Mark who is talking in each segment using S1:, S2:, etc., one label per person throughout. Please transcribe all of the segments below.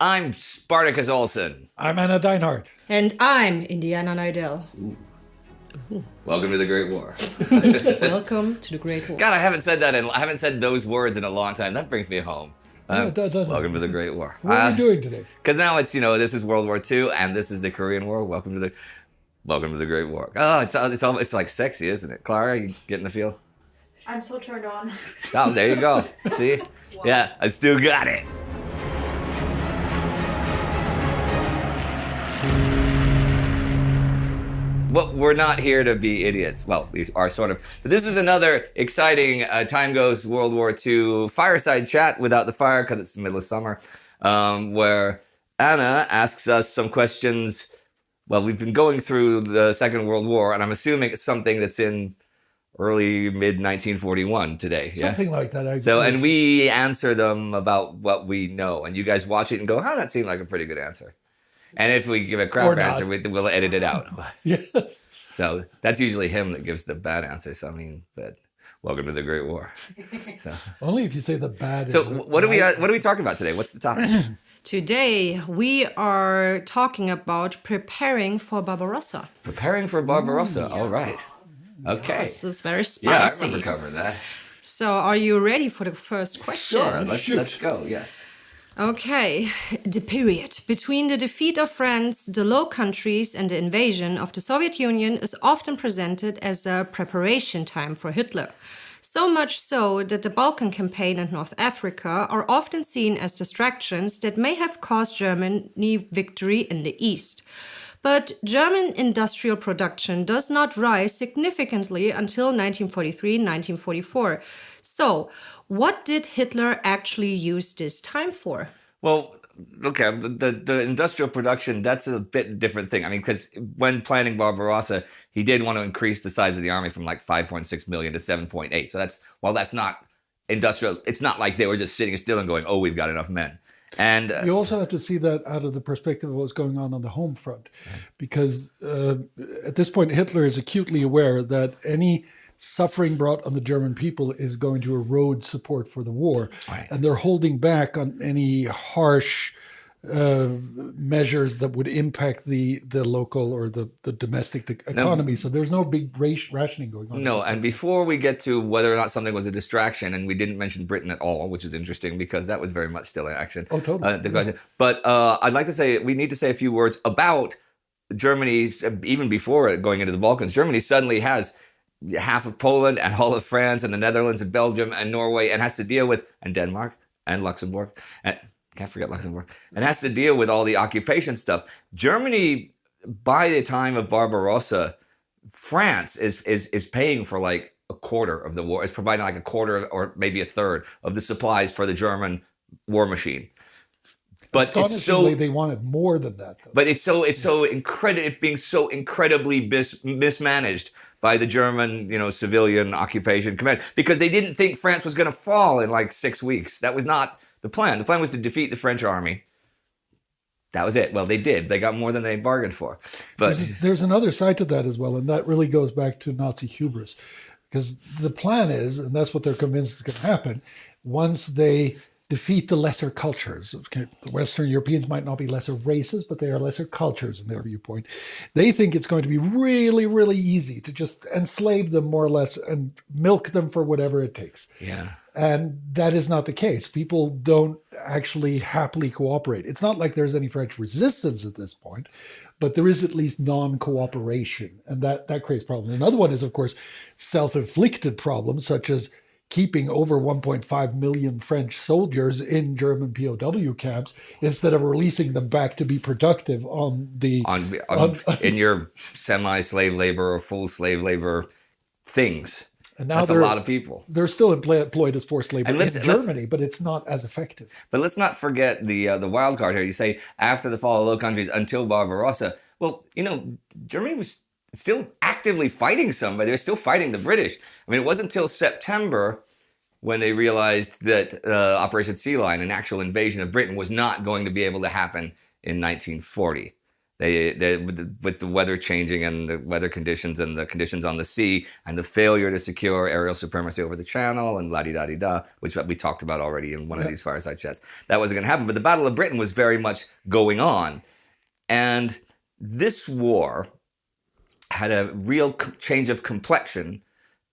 S1: I'm Spartacus Olson.
S2: I'm Anna Deinhardt.
S3: And I'm Indiana Nidell.
S1: Welcome to the Great War.
S3: Welcome to the Great War.
S1: God, I haven't said those words in a long time. That brings me home.
S2: Yeah, it does.
S1: Welcome to the Great War.
S2: What are we doing today?
S1: Because now it's, this is World War II and this is the Korean War. Welcome to the Great War. Oh, it's like sexy, isn't it? Clara, you getting the feel?
S4: I'm so turned on.
S1: Oh, there you go. See? Wow. Yeah, I still got it. Well, we're not here to be idiots. Well, we are sort of. But this is another exciting Time Goes World War II Fireside Chat without the fire because it's the middle of summer, where Anna asks us some questions. Well, we've been going through the Second World War, and I'm assuming it's something that's in early, mid-1941 today. Yeah?
S2: Something like that.
S1: And we answer them about what we know, and you guys watch it and go, oh, that seemed like a pretty good answer. And if we give a crap answer, we'll edit it out.
S2: Yes.
S1: So that's usually him that gives the bad answers. But welcome to the Great War. So
S2: only if you say the bad.
S1: So what are we talking about today? What's the topic?
S3: Today we are talking about preparing for Barbarossa.
S1: Preparing for Barbarossa. All right. Okay.
S3: Yes, it's very spicy.
S1: Yeah, I remember covering that.
S3: So are you ready for the first question?
S1: Sure. Let's go. Yes.
S3: Okay, the period between the defeat of France, the Low Countries, and the invasion of the Soviet Union is often presented as a preparation time for Hitler. So much so that the Balkan campaign and North Africa are often seen as distractions that may have caused Germany victory in the East. But German industrial production does not rise significantly until 1943-1944. So, what did Hitler actually use this time for?
S1: Well, okay, the industrial production, that's a bit different thing. I mean, because when planning Barbarossa, he did want to increase the size of the army from like 5.6 million to 7.8. So that's not industrial. It's not like they were just sitting still and going, oh, we've got enough men. And
S2: you also have to see that out of the perspective of what's going on the home front, because at this point, Hitler is acutely aware that any suffering brought on the German people is going to erode support for the war. Right. And they're holding back on any harsh measures that would impact the local or the domestic economy. So there's no big rationing going on.
S1: No, and before we get to whether or not something was a distraction, and we didn't mention Britain at all, which is interesting because that was very much still in action.
S2: Oh, totally.
S1: But I'd like to say, we need to say a few words about Germany, even before going into the Balkans. Germany suddenly has half of Poland and all of France and the Netherlands and Belgium and Norway, and has to deal with, and Denmark and Luxembourg, and can't forget Luxembourg, and has to deal with all the occupation stuff. Germany, by the time of Barbarossa, France is paying for like a quarter of the war. It's providing like a quarter or maybe a third of the supplies for the German war machine. But
S2: astonishingly, they wanted more than that, though.
S1: But it's being so incredibly mismanaged by the German, civilian occupation command, because they didn't think France was going to fall in like 6 weeks. That was not the plan. The plan was to defeat the French army. That was it. Well, they did. They got more than they bargained for. But
S2: there's another side to that as well, and that really goes back to Nazi hubris, because the plan is, and that's what they're convinced is going to happen, once they defeat the lesser cultures. Okay, the Western Europeans might not be lesser races, but they are lesser cultures in their viewpoint. They think it's going to be really, really easy to just enslave them more or less and milk them for whatever it takes.
S1: Yeah.
S2: And that is not the case. People don't actually happily cooperate. It's not like there's any French resistance at this point, but there is at least non-cooperation, and that creates problems. Another one is, of course, self-inflicted problems, such as keeping over 1.5 million French soldiers in German POW camps instead of releasing them back to be productive in your
S1: semi-slave labor or full slave labor things.
S2: And now
S1: that's a lot of people.
S2: They're still employed as forced labor in Germany, but it's not as effective.
S1: But let's not forget the wild card here. You say after the fall of the Low Countries until Barbarossa. Well, Germany was still actively fighting somebody. They were still fighting the British. I mean, it wasn't until September when they realized that Operation Sea Lion, an actual invasion of Britain, was not going to be able to happen in 1940. They with the weather changing and the weather conditions and the conditions on the sea and the failure to secure aerial supremacy over the channel and la-di-da-di-da, which we talked about already in one of these fireside chats. That wasn't going to happen. But the Battle of Britain was very much going on. And this war had a real change of complexion,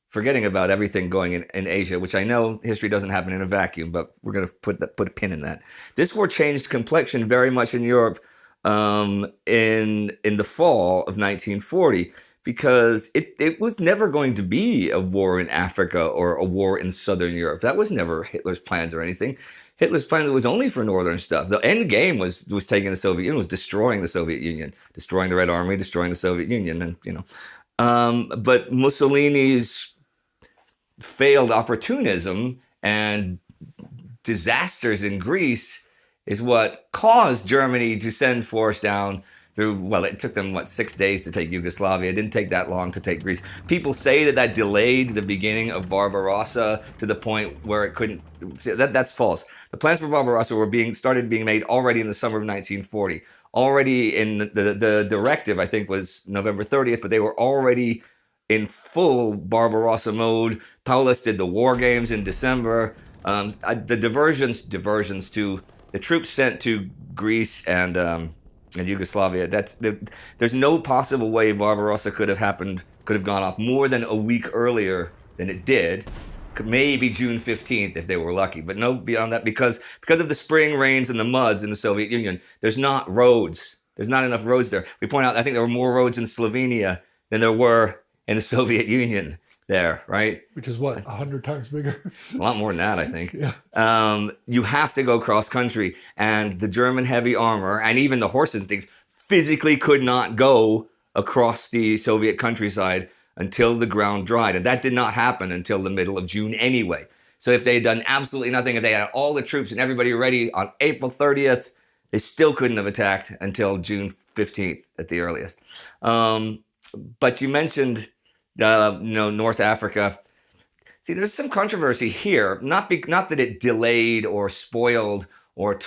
S1: forgetting about everything going in Asia, which I know history doesn't happen in a vacuum, but we're going to put a pin in that. This war changed complexion very much in Europe in the fall of 1940, because it was never going to be a war in Africa or a war in Southern Europe. That was never Hitler's plans or anything. Hitler's plan was only for northern stuff. The end game was taking the Soviet Union, was destroying the Soviet Union, destroying the Red Army, destroying the Soviet Union, and but Mussolini's failed opportunism and disasters in Greece is what caused Germany to send force down through, well, it took them, 6 days to take Yugoslavia. It didn't take that long to take Greece. People say that delayed the beginning of Barbarossa to the point where it couldn't, that's false. The plans for Barbarossa started being made already in the summer of 1940. Already in the directive, I think, was November 30th, but they were already in full Barbarossa mode. Paulus did the war games in December. The diversions to the troops sent to Greece and Yugoslavia. There's no possible way Barbarossa could have gone off more than a week earlier than it did. Maybe June 15th if they were lucky, but no beyond that, because of the spring rains and the muds in the Soviet Union. There's not roads. There's not enough roads there. We point out, I think there were more roads in Slovenia than there were in the Soviet Union there, right?
S2: Which is what, 100 times bigger?
S1: A lot more than that, I think.
S2: Yeah.
S1: You have to go cross country, and the German heavy armor and even the horses and things physically could not go across the Soviet countryside until the ground dried. And that did not happen until the middle of June anyway. So if they had done absolutely nothing, if they had all the troops and everybody ready on April 30th, they still couldn't have attacked until June 15th at the earliest. But you mentioned North Africa. See, there's some controversy here. Not that it delayed or spoiled or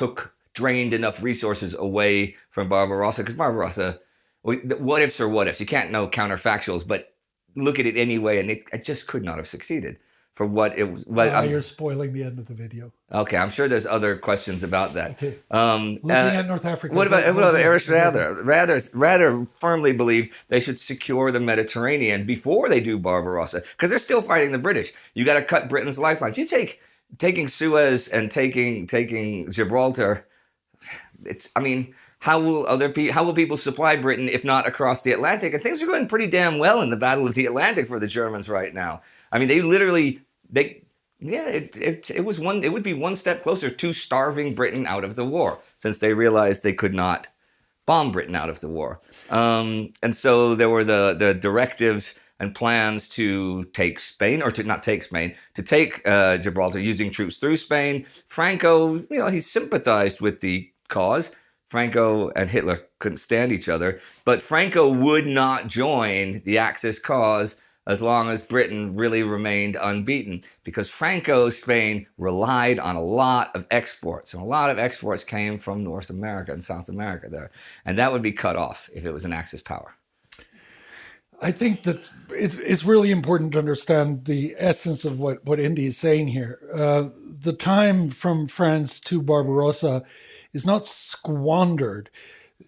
S1: drained enough resources away from Barbarossa, because Barbarossa, what ifs are what ifs. You can't know counterfactuals, but look at it anyway, and it just could not have succeeded for what it was.
S2: You're spoiling the end of the video.
S1: Okay, I'm sure there's other questions about that.
S2: Okay. Looking at North Africa.
S1: What about Erich Raeder? Raeder firmly believed they should secure the Mediterranean before they do Barbarossa, because they're still fighting the British. You got to cut Britain's lifeline. If you taking Suez and taking Gibraltar, how will people supply Britain if not across the Atlantic? And things are going pretty damn well in the Battle of the Atlantic for the Germans right now. I mean, it would be one step closer to starving Britain out of the war, since they realized they could not bomb Britain out of the war. And so there were the directives and plans to take Spain, or to not take Spain, to take Gibraltar using troops through Spain. Franco, he sympathized with the cause. Franco and Hitler couldn't stand each other, but Franco would not join the Axis cause as long as Britain really remained unbeaten, because Franco's Spain relied on a lot of exports, and a lot of exports came from North America and South America there, and that would be cut off if it was an Axis power.
S2: I think that it's really important to understand the essence of what Indy is saying here. The time from France to Barbarossa is not squandered.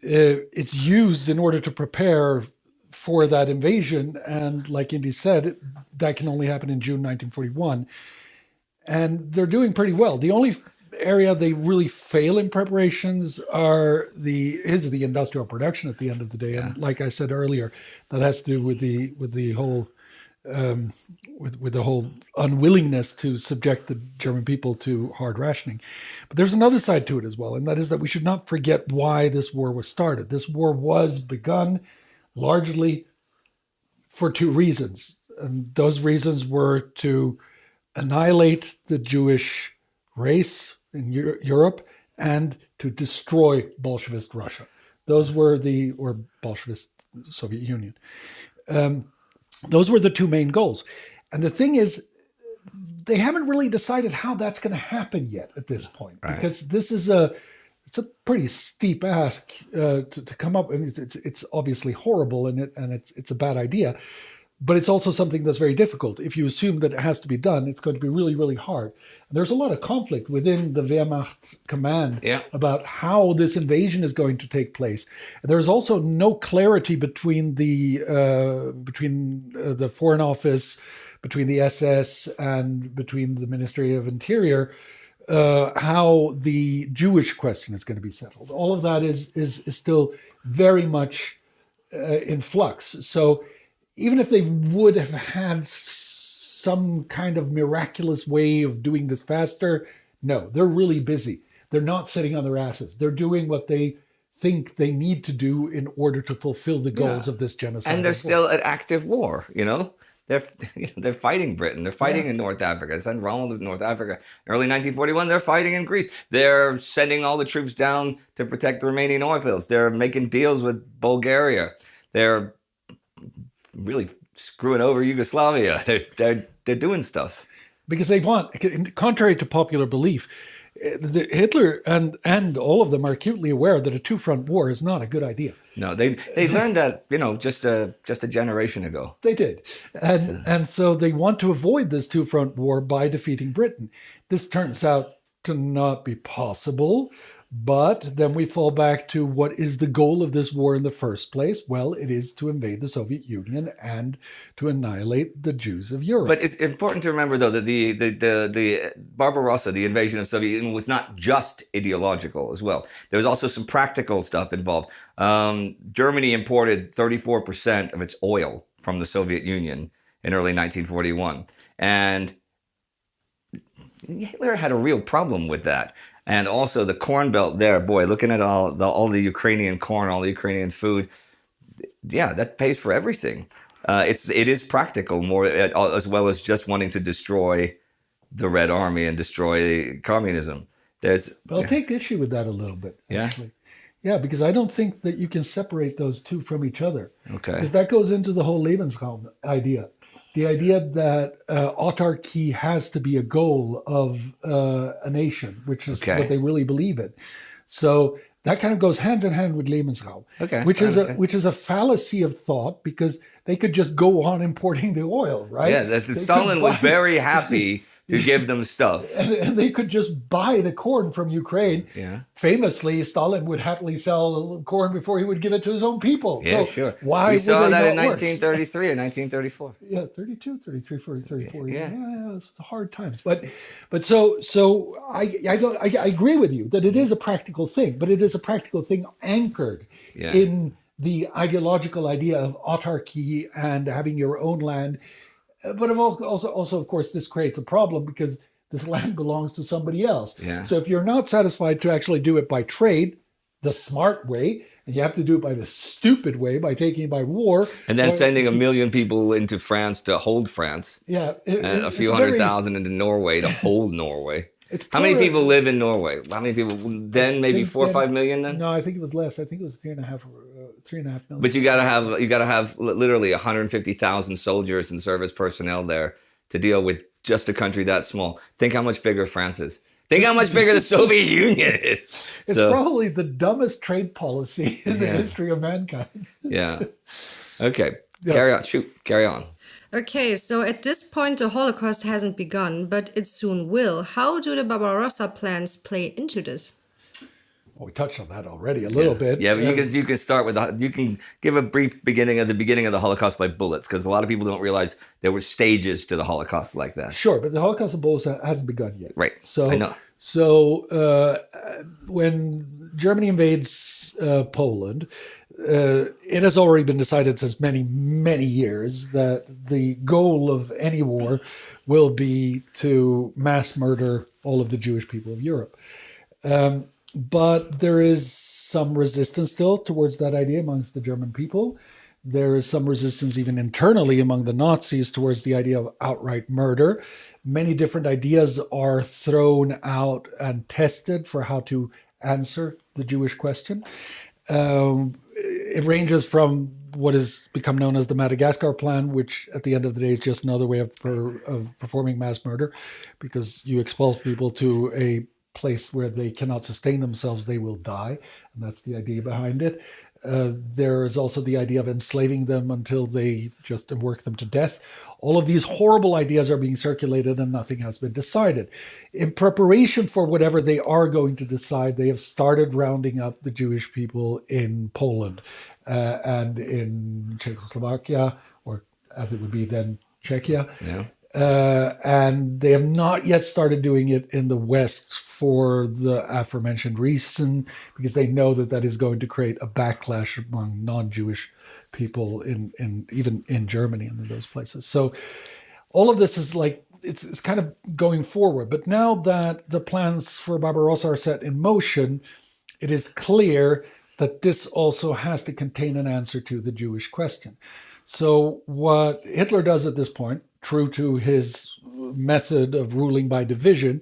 S2: It's used in order to prepare for that invasion. And like Indy said, that can only happen in June 1941. And they're doing pretty well. The only area they really fail in preparations is the industrial production at the end of the day. And like I said earlier, that has to do with the whole with the whole unwillingness to subject the German people to hard rationing. But there's another side to it as well, and that is that we should not forget why this war was started. This war was begun largely for two reasons. And those reasons were to annihilate the Jewish race in Europe and to destroy Bolshevist Russia. Those were or Bolshevist Soviet Union. Those were the two main goals. And the thing is, they haven't really decided how that's going to happen yet at this point,
S1: right.
S2: Because this is a it's a pretty steep ask to come up. I mean, it's obviously horrible and it's a bad idea, but it's also something that's very difficult. If you assume that it has to be done, it's going to be really, really hard. And there's a lot of conflict within the Wehrmacht command about how this invasion is going to take place. There's also no clarity between the Foreign Office, between the SS, and between the Ministry of Interior, how the Jewish question is going to be settled. All of that is still very much in flux. So even if they would have had some kind of miraculous way of doing this faster, no, they're really busy. They're not sitting on their asses. They're doing what they think they need to do in order to fulfill the goals of this genocide.
S1: And they're still at active war, They're fighting Britain. They're fighting in North Africa. They sent Rommel to North Africa. In early 1941, they're fighting in Greece. They're sending all the troops down to protect the remaining oil fields. They're making deals with Bulgaria. They're really screwing over Yugoslavia. They're doing stuff
S2: because they want, contrary to popular belief, Hitler and all of them are acutely aware that a two-front war is not a good idea.
S1: No, they learned that just a generation ago.
S2: They did, and so they want to avoid this two-front war by defeating Britain. This turns out to not be possible. But then we fall back to what is the goal of this war in the first place? Well, it is to invade the Soviet Union and to annihilate the Jews of Europe.
S1: But it's important to remember, though, that the Barbarossa, the invasion of Soviet Union, was not just ideological as well. There was also some practical stuff involved. Germany imported 34% of its oil from the Soviet Union in early 1941. And Hitler had a real problem with that. And also the Corn Belt there, boy, looking at all the Ukrainian corn, all the Ukrainian food, that pays for everything. It is practical more as well as just wanting to destroy the Red Army and destroy communism.
S2: I'll take issue with that a little bit, actually. Yeah, because I don't think that you can separate those two from each other.
S1: Okay.
S2: Because that goes into the whole Lebensraum idea. The idea that autarky has to be a goal of a nation, which is what they really believe in. So that kind of goes hand in hand with Lebensraum, which is a fallacy of thought, because they could just go on importing the oil, right?
S1: Yeah, Stalin was very happy to give them stuff.
S2: And they could just buy the corn from Ukraine. Yeah. Famously, Stalin would happily sell corn before he would give it to his own people.
S1: Yeah,
S2: so
S1: sure.
S2: Why
S1: we saw that in
S2: not
S1: 1933 and 1934.
S2: Yeah, 32, 33, 40, 34. Yeah, it's hard times. But so I agree with you that it is a practical thing, but it is a practical thing anchored in the ideological idea of autarky and having your own land. But also, of course, this creates a problem because this land belongs to somebody else. Yeah. So if you're not satisfied to actually do it by trade, the smart way, and you have to do it by the stupid way, by taking it by war.
S1: And then sending 1 million people into France to hold France.
S2: Yeah.
S1: A few 100,000 into Norway to hold Norway. How many people live in Norway? How many people then? Maybe 4 or 5 million then?
S2: No, I think it was less. I think it was 3.5 million.
S1: But you gotta have literally 150,000 soldiers and service personnel there to deal with just a country that small. Think how much bigger France is. Think how much bigger the Soviet Union is.
S2: It's probably the dumbest trade policy in the history of mankind.
S1: Yeah. Okay. Carry on. Carry on.
S3: Okay, so at this point, the Holocaust hasn't begun, but it soon will. How do the Barbarossa plans play into this?
S2: Well, we touched on that already a little bit.
S1: Yeah, but you can start with you can give a brief beginning of the Holocaust by bullets, because a lot of people don't realize there were stages to the Holocaust like that.
S2: Sure, but the Holocaust of bullets hasn't begun yet.
S1: Right.
S2: So
S1: I know.
S2: So when Germany invades Poland, it has already been decided since many, many years that the goal of any war will be to mass murder all of the Jewish people of Europe. But there is some resistance still towards that idea amongst the German people. There is some resistance even internally among the Nazis towards the idea of outright murder. Many different ideas are thrown out and tested for how to answer the Jewish question. It ranges from what has become known as the Madagascar Plan, which at the end of the day is just another way of performing mass murder, because you expulse people to a place where they cannot sustain themselves, they will die. And that's the idea behind it. There is also the idea of enslaving them until they just work them to death. All of these horrible ideas are being circulated and nothing has been decided. In preparation for whatever they are going to decide, they have started rounding up the Jewish people in Poland and in Czechoslovakia, or as it would be then, Czechia.
S1: Yeah.
S2: And they have not yet started doing it in the West for the aforementioned reason, because they know that that is going to create a backlash among non-Jewish people even in Germany and in those places. So all of this is like, it's kind of going forward. But now that the plans for Barbarossa are set in motion, it is clear that this also has to contain an answer to the Jewish question. So what Hitler does at this point, true to his method of ruling by division,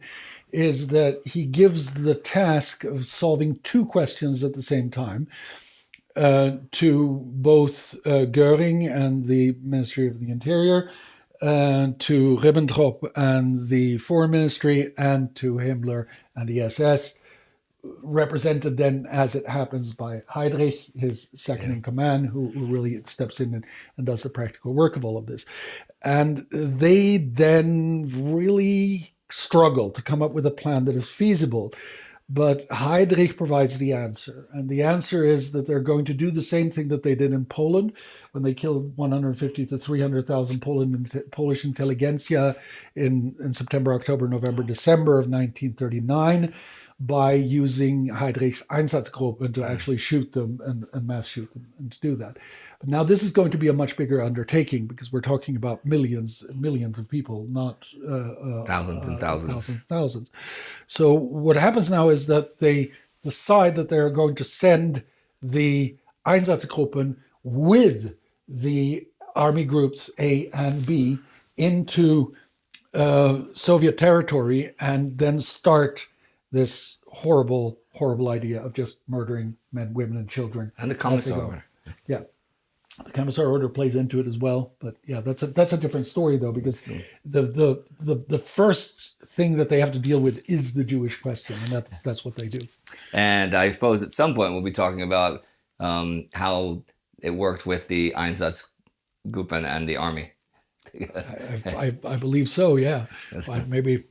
S2: is that he gives the task of solving two questions at the same time to both Goering and the Ministry of the Interior, to Ribbentrop and the Foreign Ministry, and to Himmler and the SS, represented then, as it happens, by Heydrich, his second in command, who really steps in and does the practical work of all of this. And they then really struggle to come up with a plan that is feasible. But Heydrich provides the answer. And the answer is that they're going to do the same thing that they did in Poland when they killed 150 to 300,000 Polish intelligentsia in September, October, November, December of 1939, by using Heydrich's Einsatzgruppen to actually shoot them and mass shoot them, and to do that. But now this is going to be a much bigger undertaking, because we're talking about millions and millions of people, not
S1: thousands and
S2: thousands. So what happens now is that they decide that they're going to send the Einsatzgruppen with the army groups A and B into Soviet territory, and then start this horrible, horrible idea of just murdering men, women, and children.
S1: And the Commissar Order.
S2: Yeah. The Commissar Order plays into it as well. But yeah, that's a different story, though, because the first thing that they have to deal with is the Jewish question, and that's what they do.
S1: And I suppose at some point we'll be talking about how it worked with the Einsatzgruppen and the army.
S2: I believe so, yeah. Maybe...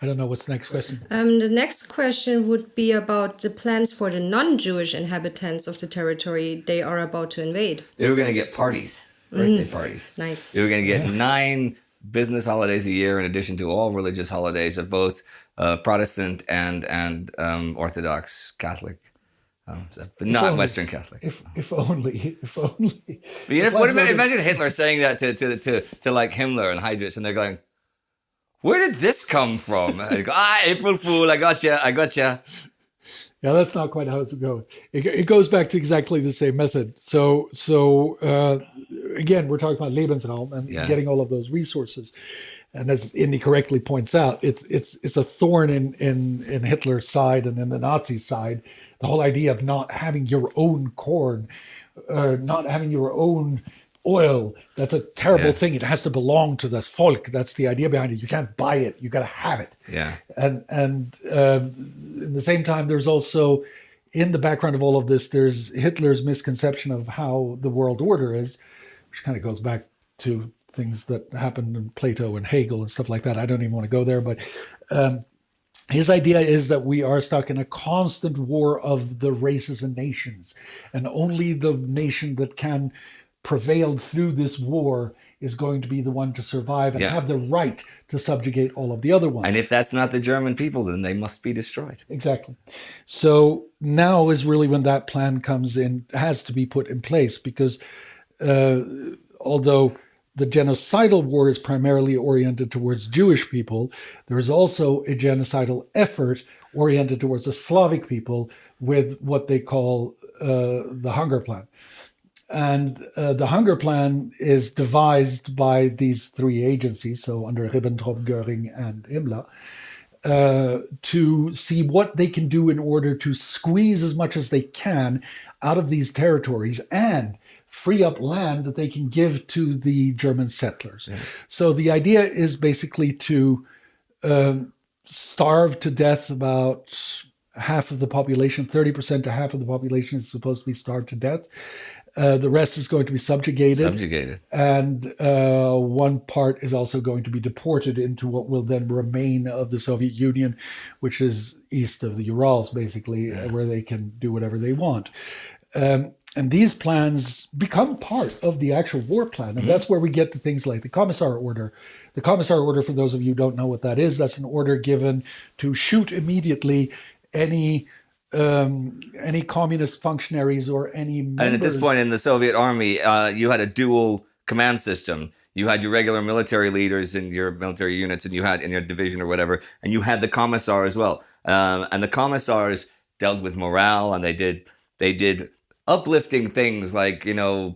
S2: I don't know what's the next question.
S3: The next question would be about the plans for the non-Jewish inhabitants of the territory they are about to invade.
S1: They were going to get parties, birthday parties.
S3: Nice.
S1: They were going to get 9 business holidays a year in addition to all religious holidays of both Protestant and Orthodox Catholic. But not Western Catholic.
S2: If only.
S1: But you know, imagine Hitler saying that to like Himmler and Heydrich, and they're going, "Where did this come from?" And go, April Fool, I got you. Yeah,
S2: that's not quite how it goes. It goes back to exactly the same method. So again, we're talking about Lebensraum and getting all of those resources. And as Indy correctly points out, it's a thorn in Hitler's side and in the Nazi side. The whole idea of not having your own corn, not having your own oil, that's a terrible thing. It has to belong to this folk. That's the idea behind it. You can't buy it. You got to have it.
S1: Yeah.
S2: And at the same time, there's also, in the background of all of this, there's Hitler's misconception of how the world order is, which kind of goes back to things that happened in Plato and Hegel and stuff like that. I don't even want to go there, but his idea is that we are stuck in a constant war of the races and nations, and only the nation that can prevail through this war is going to be the one to survive and have the right to subjugate all of the other ones.
S1: And if that's not the German people, then they must be destroyed.
S2: Exactly. So now is really when that plan comes in, has to be put in place, because although the genocidal war is primarily oriented towards Jewish people, there is also a genocidal effort oriented towards the Slavic people with what they call the Hunger Plan. And the Hunger Plan is devised by these three agencies, so under Ribbentrop, Göring, and Himmler, to see what they can do in order to squeeze as much as they can out of these territories and free up land that they can give to the German settlers. Yes. So the idea is basically to starve to death about half of the population, 30% to half of the population is supposed to be starved to death. The rest is going to be subjugated. And one part is also going to be deported into what will then remain of the Soviet Union, which is east of the Urals, basically, where they can do whatever they want. And these plans become part of the actual war plan. And that's where we get to things like the Commissar Order. The Commissar Order, for those of you who don't know what that is, that's an order given to shoot immediately any communist functionaries or any members.
S1: And at this point in the Soviet army, you had a dual command system. You had your regular military leaders in your military units, and you had in your division or whatever, and you had the commissar as well. And the commissars dealt with morale, and they did uplifting things like,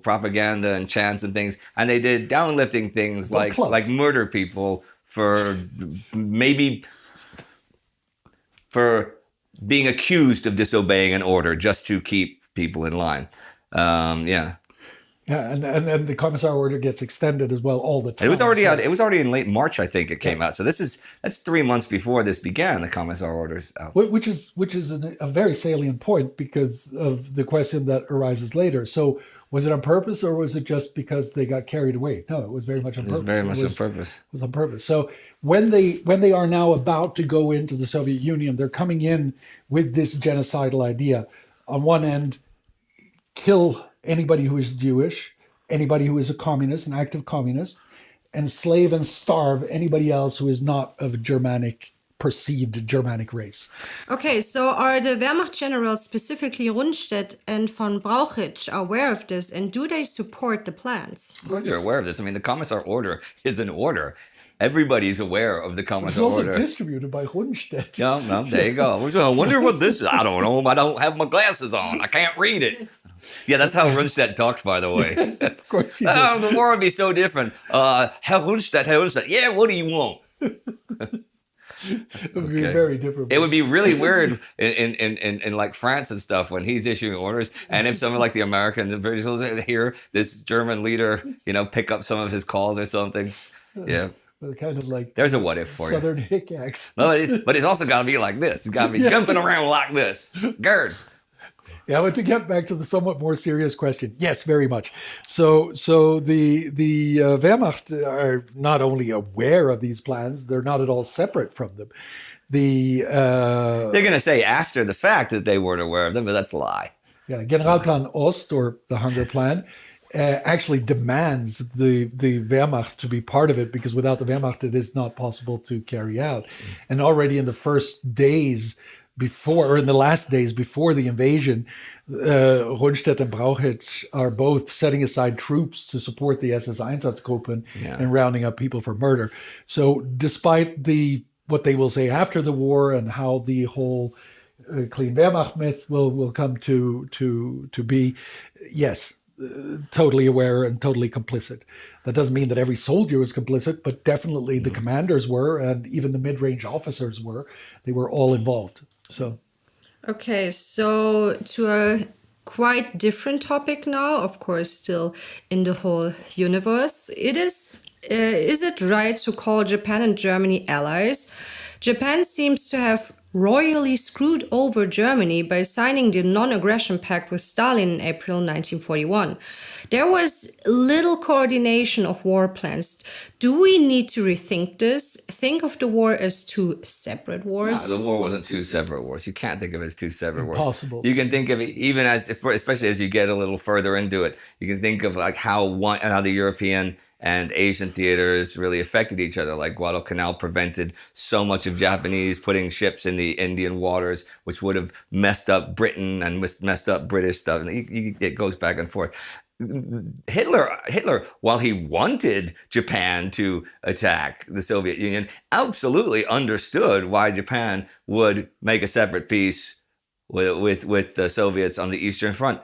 S1: propaganda and chants and things, and they did downlifting things like murder people for being accused of disobeying an order just to keep people in line.
S2: And the Commissar Order gets extended as well all the time.
S1: It was already out. It was already in late March, I think it came out. So that's 3 months before this began. The Commissar Order's out,
S2: which is a very salient point because of the question that arises later. So was it on purpose, or was it just because they got carried away? No, it was very much on purpose. It was on purpose. So when they are now about to go into the Soviet Union, they're coming in with this genocidal idea. On one end, kill anybody who is Jewish, anybody who is a communist, an active communist, enslave and starve anybody else who is not of perceived Germanic race.
S3: Okay, so are the Wehrmacht generals, specifically Rundstedt and von Brauchitsch, aware of this, and do they support the plans?
S1: Of course they're aware of this. I mean, the Commissar Order is an order. Everybody's aware of the Commissar Order.
S2: It's also distributed by Rundstedt.
S1: No, there you go. I wonder what this is. I don't know. I don't have my glasses on. I can't read it. Yeah, that's how Rundstedt talks, by the way.
S2: Of course he did.
S1: The war would be so different. Herr Rundstedt. Yeah, what do you want?
S2: It would be very different.
S1: It would be really weird in like France and stuff when he's issuing orders, and if someone like the Americans and British hear this German leader, pick up some of his calls or something. Yeah.
S2: Kind of like
S1: there's a what if for
S2: Southern
S1: you.
S2: hickaxe.
S1: But it's also got to be like this. It's got to be jumping around like this. Gerd.
S2: Yeah, but to get back to the somewhat more serious question, yes, very much. So the Wehrmacht are not only aware of these plans; they're not at all separate from them.
S1: They're going to say after the fact that they weren't aware of them, but that's a lie.
S2: Yeah, Generalplan Ost, or the Hunger Plan, actually demands the Wehrmacht to be part of it, because without the Wehrmacht, it is not possible to carry out. And already in the first days before, or in the last days before the invasion, Rundstedt and Brauchitsch are both setting aside troops to support the SS Einsatzgruppen and rounding up people for murder. So despite what they will say after the war and how the whole clean Wehrmacht myth will come to be, yes, totally aware and totally complicit. That doesn't mean that every soldier was complicit, but definitely the commanders were, and even the mid-range officers were. They were all involved. So,
S3: okay, so to a quite different topic now, of course, still in the whole universe. Is it right to call Japan and Germany allies? Japan seems to have royally screwed over Germany by signing the non-aggression pact with Stalin in April 1941. There was little coordination of war plans. Do we need to rethink this? Think of the war as two separate wars?
S1: No, the war wasn't two separate wars. You can't think of it as two separate wars.
S2: Impossible.
S1: You can think of it even as, especially as you get a little further into it, you can think of like how the European and Asian theaters really affected each other. Like Guadalcanal prevented so much of Japanese putting ships in the Indian waters, which would have messed up Britain and messed up British stuff. And it goes back and forth. Hitler, while he wanted Japan to attack the Soviet Union, absolutely understood why Japan would make a separate peace with the Soviets on the Eastern Front.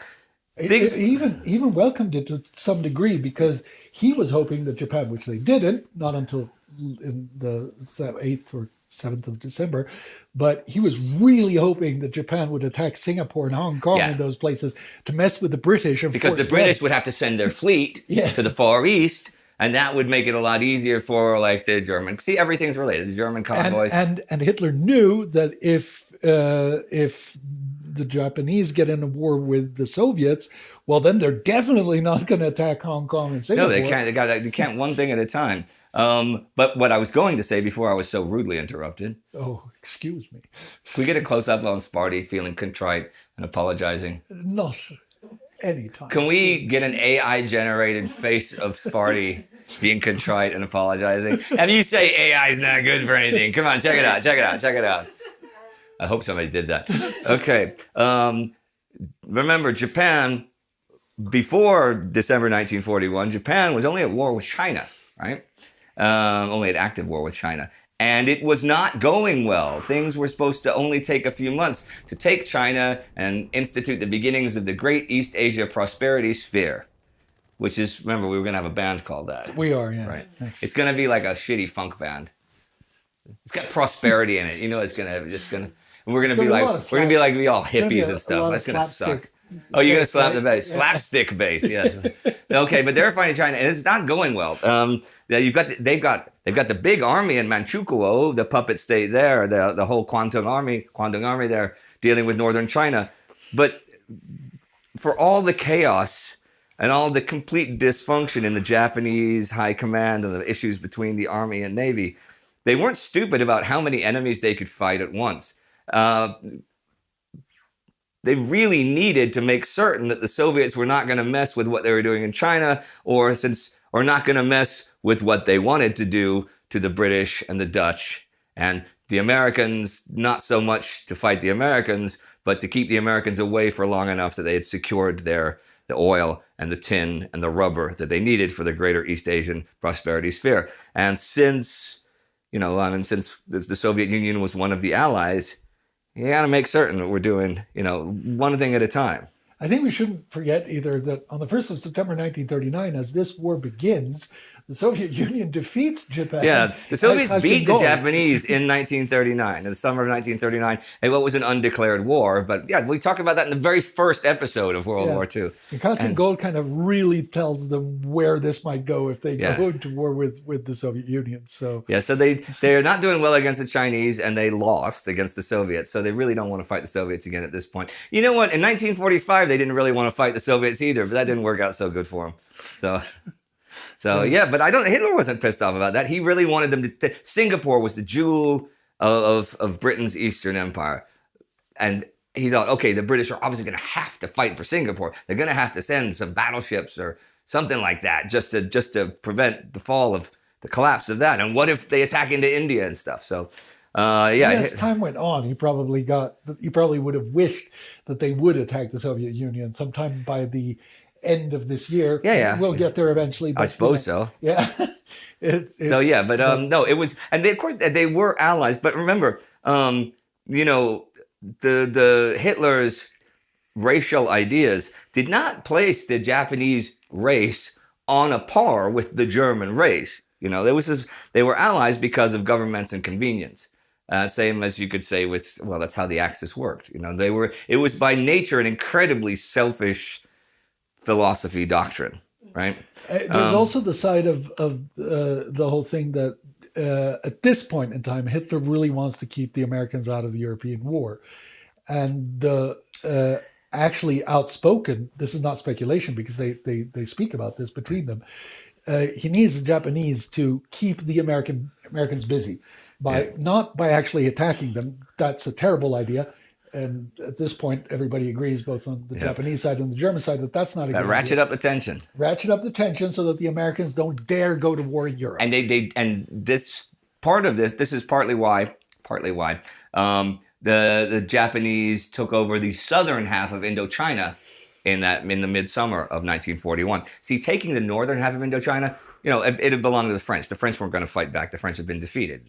S2: Even welcomed it to some degree, because he was hoping that Japan, which they didn't, not until in the 8th or 7th of December, but he was really hoping that Japan would attack Singapore and Hong Kong and those places to mess with the British. And
S1: because the British would have to send their fleet to the Far East, And that would make it a lot easier for like the German. See, everything's related. The German convoys.
S2: And Hitler knew that if the Japanese get in a war with the Soviets, well, then they're definitely not going to attack Hong Kong and Singapore.
S1: No, they can't. They can't one thing at a time. But what I was going to say before I was so rudely interrupted.
S2: Oh, excuse me.
S1: Can we get a close up on Sparty feeling contrite and apologizing?
S2: Not anytime.
S1: Can we get an AI generated face of Sparty being contrite and apologizing? And you say AI is not good for anything. Come on, check it out. Check it out. Check it out. I hope somebody did that. Okay. Remember, Japan, before December 1941, Japan was only at war with China, right? Only at active war with China. And it was not going well. Things were supposed to only take a few months to take China and institute the beginnings of the Great East Asia Prosperity Sphere, which is, remember, we were going to have a band called that.
S2: We are, yes.
S1: Right. It's going to be like a shitty funk band. It's got prosperity in it. You know, we're going to be like all hippies and stuff. That's going to suck. Oh, you're going to slap the bass. Slapstick bass, yes. Okay, but they're fighting China, and it's not going well. They've got the big army in Manchukuo, the puppet state there, the whole Kwantung army there, dealing with northern China. But for all the chaos and all the complete dysfunction in the Japanese high command and the issues between the army and navy, they weren't stupid about how many enemies they could fight at once. They really needed to make certain that the Soviets were not going to mess with what they were doing in China, or not going to mess with what they wanted to do to the British and the Dutch, and the Americans, not so much to fight the Americans, but to keep the Americans away for long enough that they had secured the oil and the tin and the rubber that they needed for the greater East Asian prosperity sphere. And since the Soviet Union was one of the allies, you got to make certain that we're doing, one thing at a time.
S2: I think we shouldn't forget either that on the 1st of September 1939, as this war begins, the Soviet Union defeats Japan.
S1: Yeah, the Soviets beat the Japanese in 1939, in the summer of 1939, in what was an undeclared war. But yeah, we talk about that in the very first episode of World War II.
S2: And Constant Gold kind of really tells them where this might go if they go into war with the Soviet Union. So
S1: they're not doing well against the Chinese, and they lost against the Soviets. So they really don't want to fight the Soviets again at this point. You know what? In 1945, they didn't really want to fight the Soviets either, but that didn't work out so good for them. So yeah, but Hitler wasn't pissed off about that. He really wanted them to. Singapore was the jewel of Britain's Eastern Empire, and he thought, okay, the British are obviously going to have to fight for Singapore. They're going to have to send some battleships or something like that just to prevent the fall of the collapse of that. And what if they attack into India and stuff? So
S2: as time went on, he probably would have wished that they would attack the Soviet Union sometime by the end of this year. We'll get there eventually. But,
S1: I suppose so.
S2: Yeah.
S1: No, it was, and of course they were allies. But remember, the Hitler's racial ideas did not place the Japanese race on a par with the German race. They were allies because of governments and convenience. Same as you could say that's how the Axis worked. It was by nature an incredibly selfish philosophy doctrine, right?
S2: There's also the side of the whole thing that at this point in time, Hitler really wants to keep the Americans out of the European war. And the actually outspoken, this is not speculation because they speak about this between them, he needs the Japanese to keep the Americans busy not by actually attacking them. That's a terrible idea. And at this point, everybody agrees, both on the Japanese side and the German side, that's not a good idea.
S1: Ratchet up the tension.
S2: Ratchet up the tension so that the Americans don't dare go to war in Europe.
S1: And this is partly why the Japanese took over the southern half of Indochina in the midsummer of 1941. See, taking the northern half of Indochina, it had belonged to the French. The French weren't going to fight back. The French had been defeated,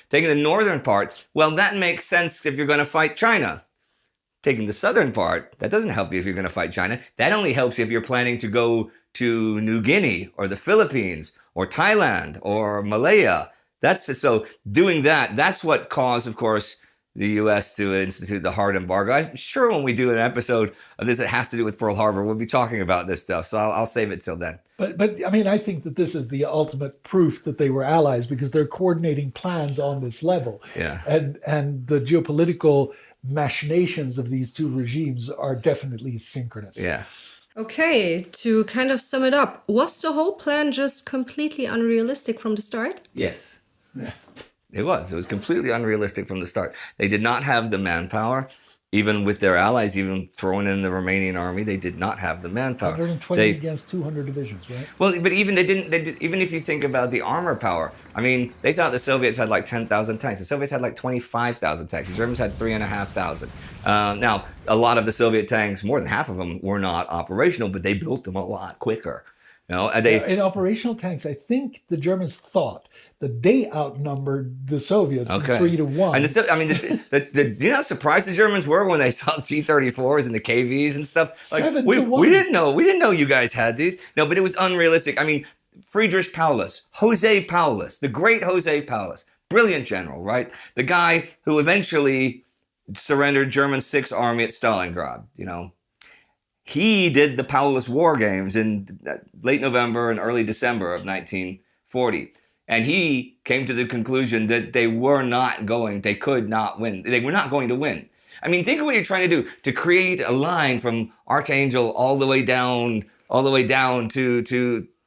S1: Taking the northern part, well, that makes sense if you're going to fight China. Taking the southern part, that doesn't help you if you're going to fight China. That only helps you if you're planning to go to New Guinea or the Philippines or Thailand or Malaya. So doing that, that's what caused, of course, the U.S. to institute the hard embargo. I'm sure when we do an episode of this that has to do with Pearl Harbor, we'll be talking about this stuff. So I'll save it till then.
S2: But I mean, I think that this is the ultimate proof that they were allies because they're coordinating plans on this level.
S1: Yeah.
S2: And the geopolitical machinations of these two regimes are definitely synchronous.
S1: Yeah.
S3: Okay, to kind of sum it up, was the whole plan just completely unrealistic from the start?
S1: Yes. It was. It was completely unrealistic from the start. They did not have the manpower, even with their allies, even throwing in the Romanian army. They did not have the manpower.
S2: 120 against 200 divisions, right?
S1: Well, but even they didn't. Even if you think about the armor power, I mean, they thought the Soviets had like 10,000 tanks. The Soviets had like 25,000 tanks. The Germans had 3,500. Now, a lot of the Soviet tanks, more than half of them, were not operational, but they built them a lot quicker. You know, and
S2: in operational tanks, I think the Germans thought that they outnumbered the Soviets 3-1.
S1: And I mean, you know how surprised the Germans were when they saw the T-34s and the KVs and stuff? Like,
S2: 7-1.
S1: We didn't know you guys had these. No, but it was unrealistic. I mean, Friedrich Paulus, Jose Paulus, the great Jose Paulus, brilliant general, right? The guy who eventually surrendered German Sixth Army at Stalingrad, you know. He did the Paulus War Games in late November and early December of 1940. And he came to the conclusion that they could not win. They were not going to win. I mean, think of what you're trying to do, to create a line from Archangel all the way down to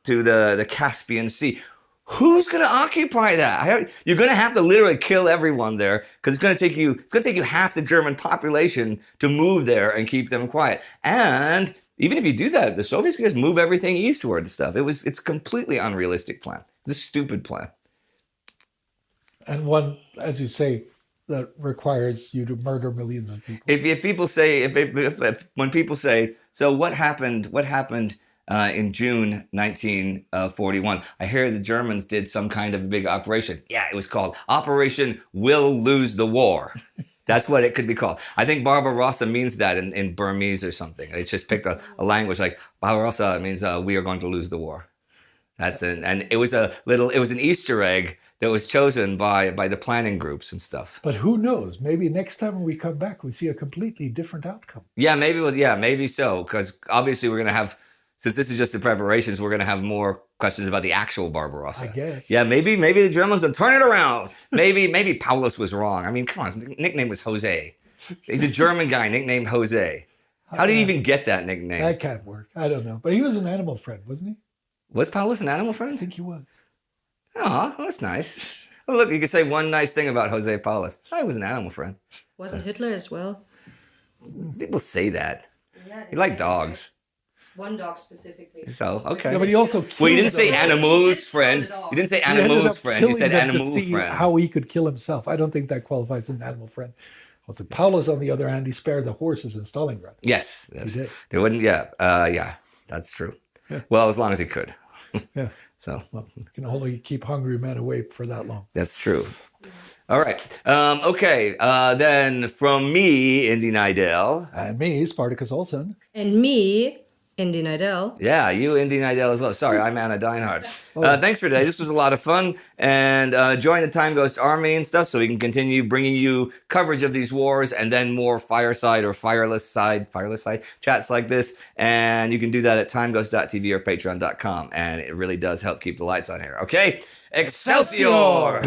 S1: the Caspian Sea. Who's going to occupy that? You're going to have to literally kill everyone there because it's going to take you half the German population to move there and keep them quiet. And even if you do that, the Soviets can just move everything eastward and stuff. It's a completely unrealistic plan. It's a stupid plan.
S2: And one, as you say, that requires you to murder millions of people.
S1: If people say, when people say, so what happened in June 1941? I hear the Germans did some kind of big operation. Yeah, it was called Operation We'll Lose the War. That's what it could be called. I think Barbarossa means that in Burmese or something. They just picked a language like Barbarossa. It means we are going to lose the war. And it was an Easter egg that was chosen by the planning groups and stuff.
S2: But who knows? Maybe next time when we come back, we see a completely different outcome.
S1: Yeah, maybe so. Because obviously we're going to have, since this is just the preparations, we're going to have more questions about the actual Barbarossa.
S2: I guess.
S1: Yeah, maybe the Germans will turn it around. Maybe Paulus was wrong. I mean, come on, his nickname was Jose. He's a German guy nicknamed Jose. How did he even get that nickname?
S2: That can't work. I don't know. But he was an animal friend, wasn't he?
S1: Was Paulus an animal friend?
S2: I think he was.
S1: Oh, that's nice. Oh, look, you could say one nice thing about Jose Paulus. He was an animal friend.
S3: Wasn't Hitler as well?
S1: People say that.
S3: Yeah,
S1: He liked dogs.
S3: One dog specifically.
S1: So, okay.
S2: Yeah, but he also killed
S1: Well, you didn't say
S2: them.
S1: animal's friend. You didn't say
S2: He ended
S1: animal's
S2: up
S1: friend. You
S2: killing
S1: said
S2: them to
S1: animal's
S2: see
S1: friend.
S2: how he could kill himself. I don't think that qualifies as an animal friend. Also, Paulus, on the other hand, he spared the horses in Stalingrad.
S1: Yes.
S2: He did.
S1: They wouldn't, yeah, that's true.
S2: Yeah.
S1: Well, as long as he could.
S2: Yeah.
S1: So
S2: Well, you can only keep hungry men away for that long.
S1: that's true. All right. Okay. Then from me, Indy Nidell.
S2: And me, Spartacus Olsen.
S3: And me, Indy Nidell.
S1: Yeah, you, Indy Nidell, as well. Sorry, I'm Anna Deinhardt. Thanks for today. This was a lot of fun. And join the Time Ghost Army and stuff so we can continue bringing you coverage of these wars and then more fireside or fireless side chats like this. And you can do that at timeghost.tv or patreon.com. And it really does help keep the lights on here. Okay? Excelsior!